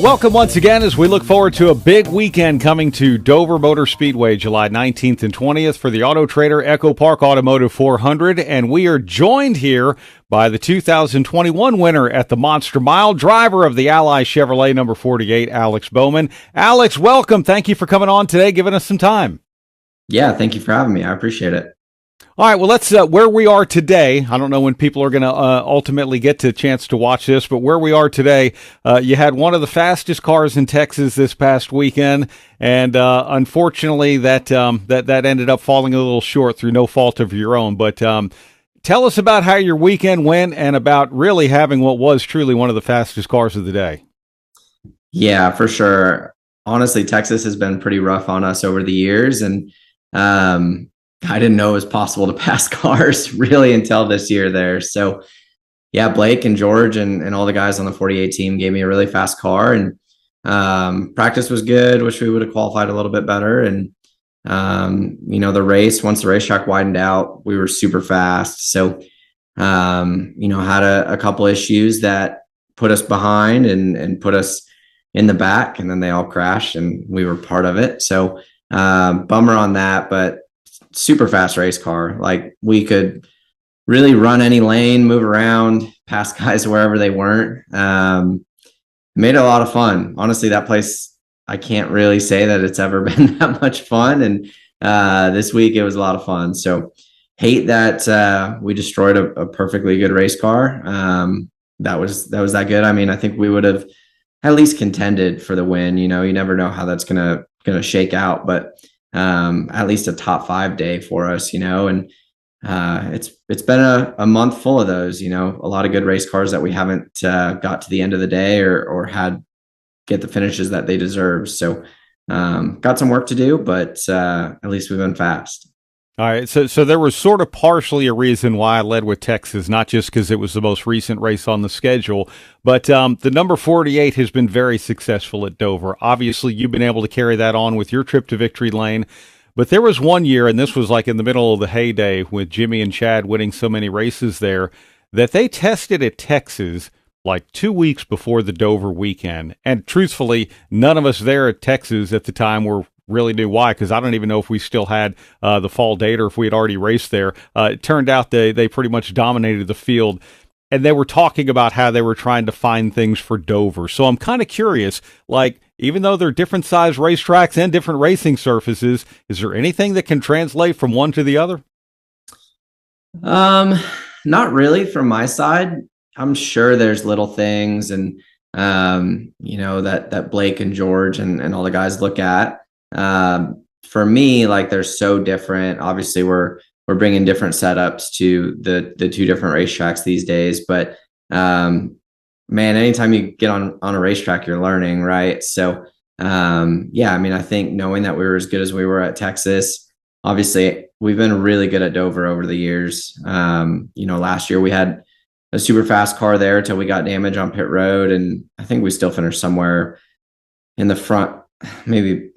Welcome once again as we look forward to a big weekend coming to Dover Motor Speedway, July 19th and 20th for the Autotrader EchoPark Automotive 400. And we are joined here by the 2021 winner at the Monster Mile, driver of the Ally Chevrolet number 48, Alex Bowman. Alex, welcome. Thank you for coming on today, giving us some time. Yeah, thank you for having me. I appreciate it. All right, well, let's where we are today. I don't know when people are going to ultimately get to a chance to watch this, but where we are today, you had one of the fastest cars in Texas this past weekend, and unfortunately, that ended up falling a little short through no fault of your own. But tell us about how your weekend went and about really having what was truly one of the fastest cars of the day. Yeah, for sure. Honestly, Texas has been pretty rough on us over the years, and I didn't know it was possible to pass cars really until this year there. So yeah, Blake and George and all the guys on the 48 team gave me a really fast car, and practice was good. Wish we would have qualified a little bit better. And the race, once the racetrack widened out, we were super fast. So had a couple issues that put us behind and put us in the back, and then they all crashed and we were part of it. So bummer on that, but super fast race car. Like, we could really run any lane, move around, pass guys wherever they weren't. Made it a lot of fun. Honestly, that place, I can't really say that it's ever been that much fun. And this week it was a lot of fun. So hate that we destroyed a perfectly good race car. That was that good. I mean, I think we would have at least contended for the win. You never know how that's gonna shake out, but at least a top 5 day for us, and it's been a month full of those, a lot of good race cars that we haven't got to the end of the day or had get the finishes that they deserve. So got some work to do, but at least we've been fast. All right, so there was sort of partially a reason why I led with Texas, not just because it was the most recent race on the schedule, but the number 48 has been very successful at Dover. Obviously, you've been able to carry that on with your trip to Victory Lane, but there was one year, and this was like in the middle of the heyday with Jimmy and Chad winning so many races there, that they tested at Texas like 2 weeks before the Dover weekend. And truthfully, none of us there at Texas at the time really knew why, because I don't even know if we still had the fall date or if we had already raced there. It turned out they pretty much dominated the field, and they were talking about how they were trying to find things for Dover. So I'm kind of curious, like, even though they're different size racetracks and different racing surfaces, is there anything that can translate from one to the other? Not really from my side. I'm sure there's little things, and that Blake and George and all the guys look at. For me, like, they're so different. Obviously, we're bringing different setups to the two different racetracks these days. But man, anytime you get on a racetrack, you're learning, right? So I mean, I think knowing that we were as good as we were at Texas, obviously we've been really good at Dover over the years. Last year we had a super fast car there till we got damage on pit road, and I think we still finished somewhere in the front, maybe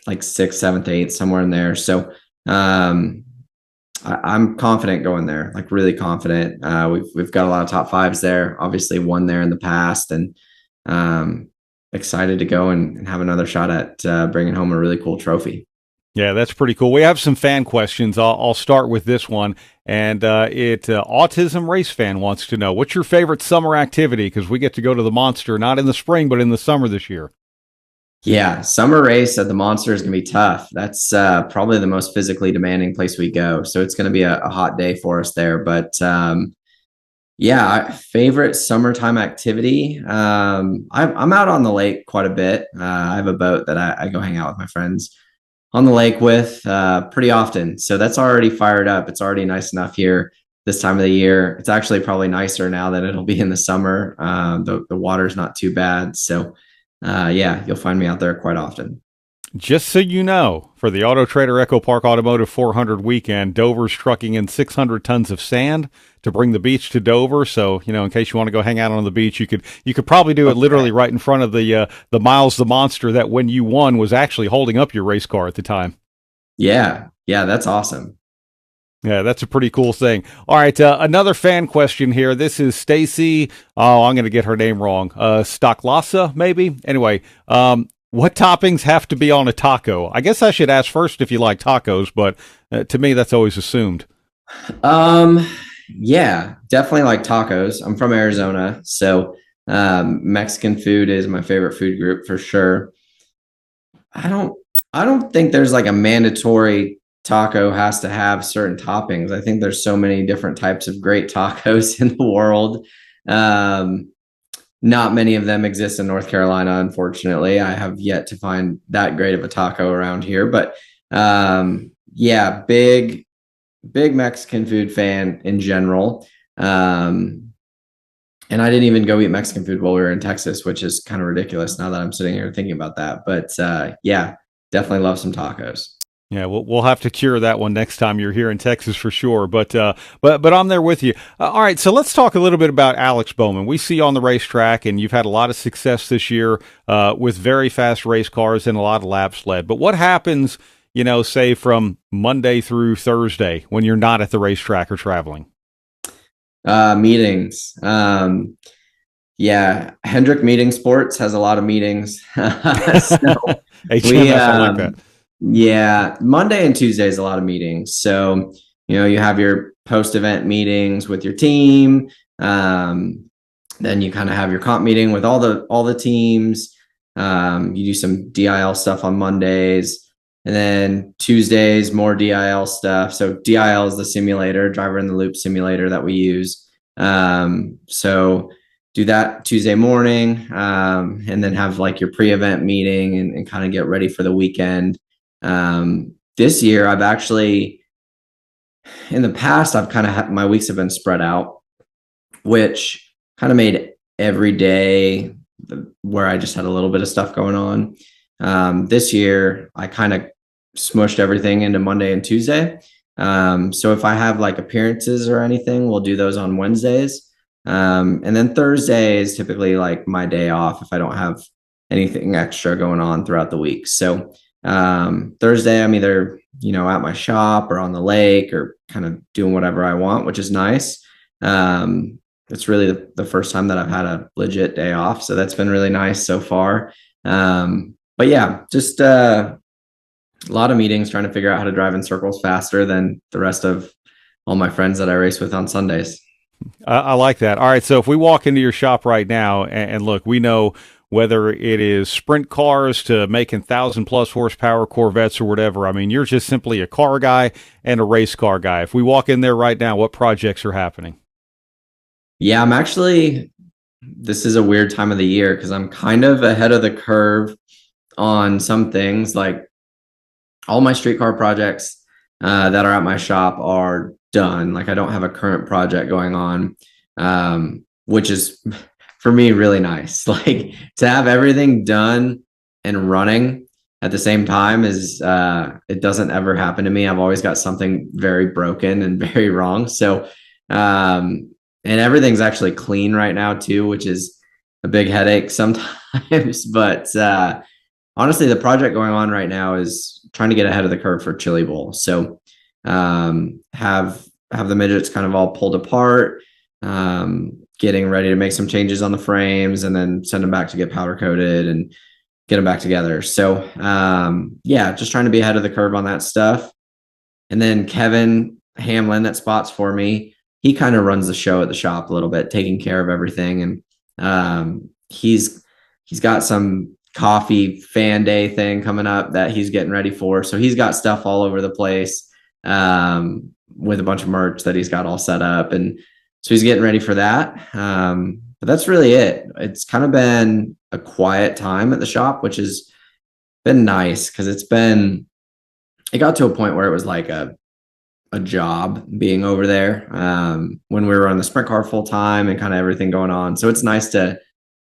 like 6th, 7th, 8th, somewhere in there. So I'm confident going there, like really confident. We've got a lot of top 5s there, obviously won there in the past, and excited to go and have another shot at bringing home a really cool trophy. Yeah, that's pretty cool. We have some fan questions. I'll start with this one, and Autism Race Fan wants to know, what's your favorite summer activity? Because we get to go to the Monster, not in the spring, but in the summer this year. Yeah, summer race at the Monster is going to be tough. That's probably the most physically demanding place we go. So it's going to be a hot day for us there. But favorite summertime activity. I'm out on the lake quite a bit. I have a boat that I go hang out with my friends on the lake with pretty often. So that's already fired up. It's already nice enough here this time of the year. It's actually probably nicer now than it'll be in the summer. The water's not too bad. So you'll find me out there quite often. Just so you know, for the Autotrader EchoPark Automotive 400 weekend, Dover's trucking in 600 tons of sand to bring the beach to Dover. So, in case you want to go hang out on the beach, you could probably do it literally right in front of the Miles the Monster that, when you won, was actually holding up your race car at the time. Yeah, that's awesome. Yeah, that's a pretty cool thing. All right, another fan question here. This is Stacy. Oh, I'm going to get her name wrong. Stocklasa, maybe. Anyway, what toppings have to be on a taco? I guess I should ask first if you like tacos, but to me, that's always assumed. Um, yeah, definitely like tacos. I'm from Arizona, so Mexican food is my favorite food group for sure. I don't I don't think there's like a mandatory taco has to have certain toppings. I think there's so many different types of great tacos in the world. Um, Not many of them exist in North Carolina, unfortunately. I have yet to find that great of a taco around here, but yeah, big Mexican food fan in general. Um, and I didn't even go eat Mexican food while we were in Texas, which is kind of ridiculous now that I'm sitting here thinking about that. But yeah, definitely love some tacos. Yeah, we'll have to cure that one next time you're here in Texas for sure. But I'm there with you. All right, so let's talk a little bit about Alex Bowman. We see you on the racetrack, and you've had a lot of success this year with very fast race cars and a lot of laps led. But what happens, say from Monday through Thursday when you're not at the racetrack or traveling? Meetings. Yeah, Hendrick Meeting Sports has a lot of meetings. So we, HMS, I like that. yeah, Monday and Tuesday is a lot of meetings. So, you have your post event meetings with your team. Then you kind of have your comp meeting with all the teams. You do some DIL stuff on Mondays, and then Tuesdays more DIL stuff. So DIL is the simulator, driver in the loop simulator that we use. So do that Tuesday morning, and then have like your pre-event meeting and kind of get ready for the weekend. This year, I've actually, in the past, I've kind of my weeks have been spread out, which kind of made every day where I just had a little bit of stuff going on. This year, I kind of smushed everything into Monday and Tuesday. So if I have like appearances or anything, we'll do those on Wednesdays. And then Thursday is typically like my day off if I don't have anything extra going on throughout the week. So Thursday, I'm either, at my shop or on the lake or kind of doing whatever I want, which is nice. It's really the first time that I've had a legit day off. So that's been really nice so far. But yeah, just a lot of meetings trying to figure out how to drive in circles faster than the rest of all my friends that I race with on Sundays. I like that. All right, so if we walk into your shop right now, and look, we know whether it is sprint cars to making 1,000+ horsepower Corvettes or whatever. I mean, you're just simply a car guy and a race car guy. If we walk in there right now, what projects are happening? Yeah, this is a weird time of the year because I'm kind of ahead of the curve on some things. Like all my streetcar projects that are at my shop are done. Like I don't have a current project going on, which is for me really nice. Like to have everything done and running at the same time is it doesn't ever happen to me. I've always got something very broken and very wrong. So and everything's actually clean right now too, which is a big headache sometimes. But honestly, the project going on right now is trying to get ahead of the curve for Chili Bowl. So have the midgets kind of all pulled apart, getting ready to make some changes on the frames, and then send them back to get powder coated and get them back together. So yeah, just trying to be ahead of the curve on that stuff. And then Kevin Hamlin that spots for me, he kind of runs the show at the shop a little bit, taking care of everything. And he's got some coffee fan day thing coming up that he's getting ready for. So he's got stuff all over the place with a bunch of merch that he's got all set up. And so he's getting ready for that. But that's really it. It's kind of been a quiet time at the shop, which has been nice because it got to a point where it was like a job being over there when we were on the sprint car full time and kind of everything going on. So it's nice to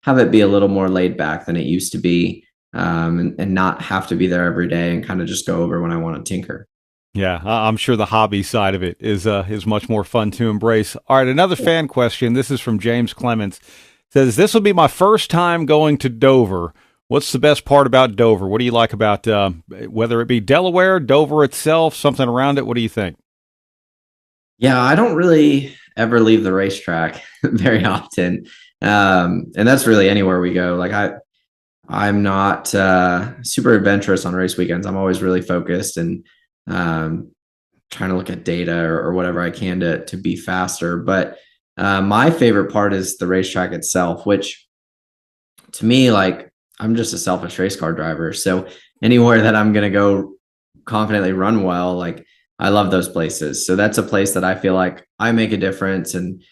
have it be a little more laid back than it used to be, and not have to be there every day and kind of just go over when I want to tinker. Yeah, I'm sure the hobby side of it is much more fun to embrace. All right, another fan question. This is from James Clements. Says, this will be my first time going to Dover. What's the best part about Dover? What do you like about whether it be Delaware, Dover itself, something around it? What do you think? Yeah, I don't really ever leave the racetrack very often. And that's really anywhere we go. Like I'm not super adventurous on race weekends. I'm always really focused and um, trying to look at data or whatever I can to be faster. But my favorite part is the racetrack itself, which to me, like I'm just a selfish race car driver. So anywhere that I'm gonna go confidently run well, like I love those places. So that's a place that I feel like I make a difference and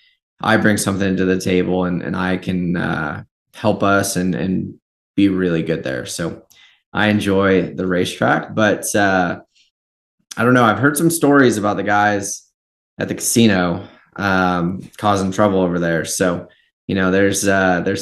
I bring something to the table and I can help us and be really good there. So I enjoy the racetrack, but I don't know. I've heard some stories about the guys at the casino causing trouble over there. So, there's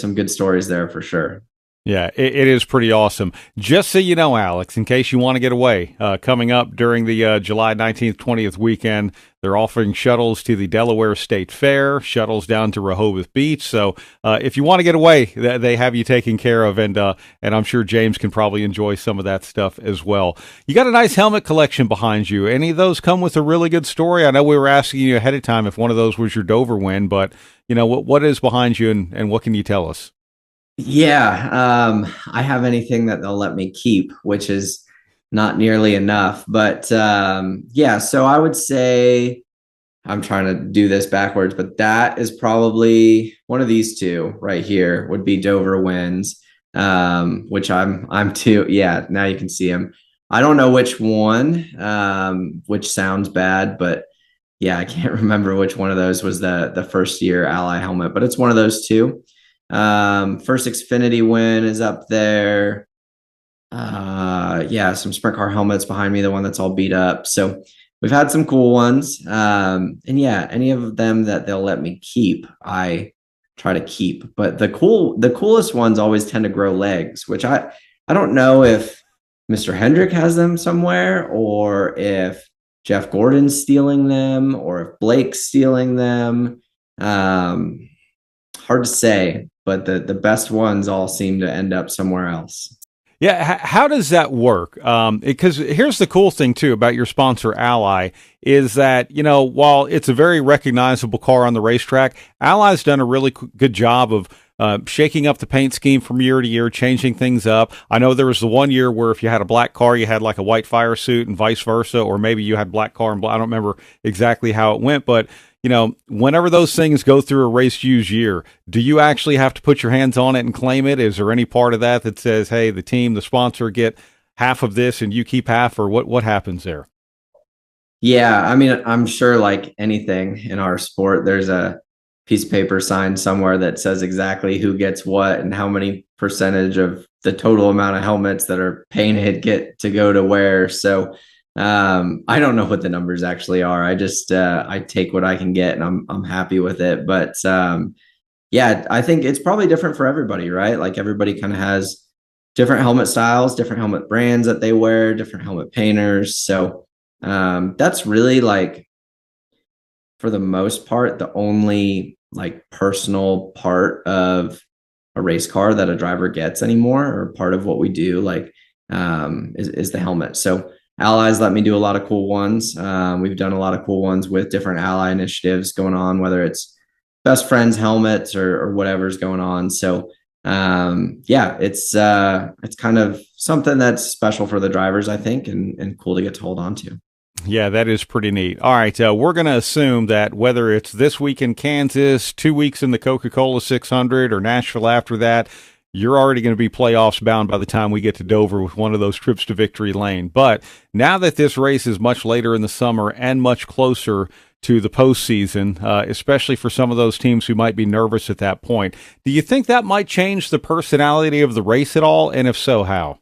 some good stories there for sure. Yeah, it is pretty awesome. Just so you know, Alex, in case you want to get away, coming up during the July 19th, 20th weekend, they're offering shuttles to the Delaware State Fair, shuttles down to Rehoboth Beach. So if you want to get away, they have you taken care of, and I'm sure James can probably enjoy some of that stuff as well. You got a nice helmet collection behind you. Any of those come with a really good story? I know we were asking you ahead of time if one of those was your Dover win, but what is behind you, and what can you tell us? Yeah, I have anything that they'll let me keep, which is not nearly enough. But yeah, so I would say I'm trying to do this backwards, but that is probably one of these two right here would be Dover wins, which I'm too. Yeah, now you can see him. I don't know which one, which sounds bad, but yeah, I can't remember which one of those was the first year Ally helmet, but it's one of those two. First Xfinity win is up there. Yeah, some sprint car helmets behind me, the one that's all beat up. So we've had some cool ones. And yeah, any of them that they'll let me keep, I try to keep. But the coolest ones always tend to grow legs, which I don't know if Mr. Hendrick has them somewhere or if Jeff Gordon's stealing them or if Blake's stealing them. Um, Hard to say, but the best ones all seem to end up somewhere else. Yeah, how does that work? Because here's the cool thing too about your sponsor Ally is that while it's a very recognizable car on the racetrack, Ally's done a really good job of shaking up the paint scheme from year to year, changing things up. I know there was the one year where if you had a black car, you had like a white fire suit, and vice versa, or maybe you had black car and black. I don't remember exactly how it went, but whenever those things go through a race use year, do you actually have to put your hands on it and claim it? Is there any part of that that says, hey, the team, the sponsor get half of this and you keep half, or what happens there? Yeah, I mean, I'm sure like anything in our sport, there's a piece of paper signed somewhere that says exactly who gets what and how many percentage of the total amount of helmets that are painted get to go to where. So I don't know what the numbers actually are. I just I take what I can get and I'm happy with it. But yeah, I think it's probably different for everybody, right? Like everybody kind of has different helmet styles, different helmet brands that they wear, different helmet painters. So that's really like for the most part the only like personal part of a race car that a driver gets anymore, or part of what we do, like is the helmet. So allies let me do a lot of cool ones. We've done a lot of cool ones with different ally initiatives going on, whether it's best friends helmets or whatever's going on. So yeah, it's kind of something that's special for the drivers, I think, and cool to get to hold on to. Yeah, that is pretty neat. All right, we're going to assume that whether it's this week in Kansas, 2 weeks in the Coca-Cola 600, or Nashville after that, you're already going to be playoffs bound by the time we get to Dover with one of those trips to victory lane. But now that this race is much later in the summer and much closer to the postseason, especially for some of those teams who might be nervous at that point, do you think that might change the personality of the race at all? And if so, how?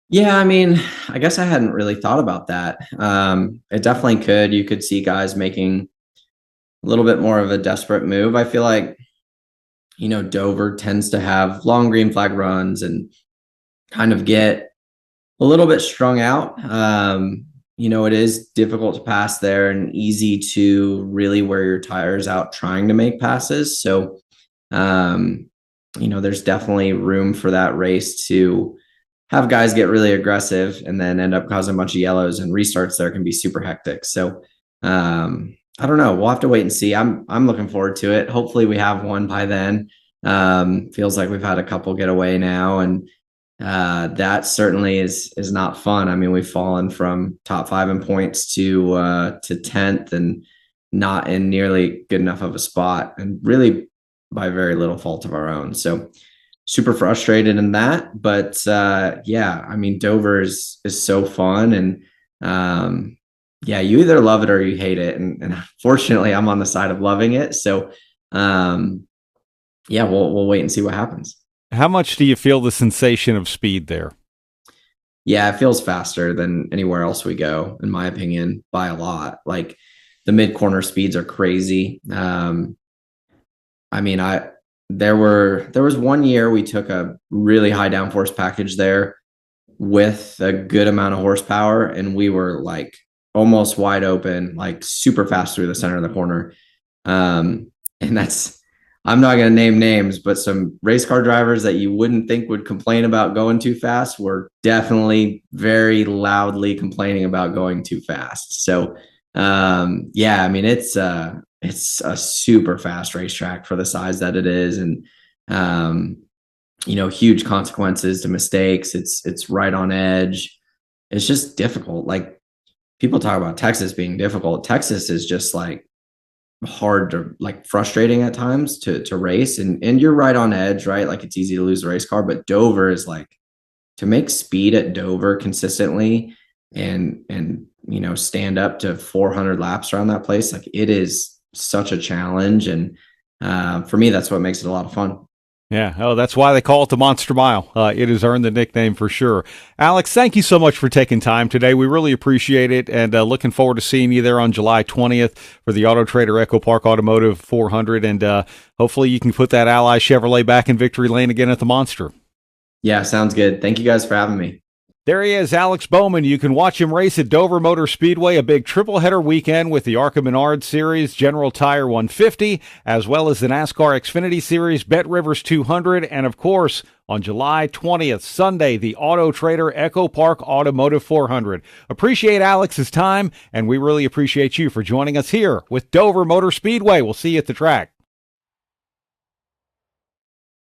Yeah, I mean, I guess I hadn't really thought about that. It definitely could. You could see guys making a little bit more of a desperate move. I feel like, Dover tends to have long green flag runs and kind of get a little bit strung out. It is difficult to pass there and easy to really wear your tires out trying to make passes. So, um, there's definitely room for that race to have guys get really aggressive and then end up causing a bunch of yellows, and restarts there can be super hectic. So I don't know. We'll have to wait and see. I'm looking forward to it. Hopefully we have one by then. Feels like we've had a couple get away now, and that certainly is not fun. I mean, we've fallen from top 5 in points to 10th, and not in nearly good enough of a spot, and really by very little fault of our own. So super frustrated in that. But yeah, I mean, Dover is so fun, and yeah, you either love it or you hate it. And fortunately, I'm on the side of loving it. So yeah, we'll wait and see what happens. How much do you feel the sensation of speed there? Yeah, it feels faster than anywhere else we go, in my opinion, by a lot. Like the mid corner speeds are crazy. I mean, there was one year we took a really high downforce package there with a good amount of horsepower, and we were like almost wide open, like super fast through the center of the corner. And that's, I'm not going to name names, but some race car drivers that you wouldn't think would complain about going too fast were definitely very loudly complaining about going too fast. So, yeah, I mean, it's a super fast racetrack for the size that it is. And, huge consequences to mistakes. It's right on edge. It's just difficult. Like people talk about Texas being difficult. Texas is just like hard to, like, frustrating at times to race, and you're right on edge, right? Like it's easy to lose a race car, but Dover is like, to make speed at Dover consistently and stand up to 400 laps around that place, like it is such a challenge. And for me, that's what makes it a lot of fun. Yeah. Oh, that's why they call it the Monster Mile. It has earned the nickname for sure. Alex, thank you so much for taking time today. We really appreciate it, and looking forward to seeing you there on July 20th for the Autotrader EchoPark Automotive 400. And hopefully you can put that Ally Chevrolet back in victory lane again at the Monster. Yeah, sounds good. Thank you guys for having me. There he is, Alex Bowman. You can watch him race at Dover Motor Speedway, a big triple-header weekend with the ARCA Menard Series, General Tire 150, as well as the NASCAR Xfinity Series, Bet Rivers 200, and of course, on July 20th, Sunday, the Auto Trader EchoPark Automotive 400. Appreciate Alex's time, and we really appreciate you for joining us here with Dover Motor Speedway. We'll see you at the track.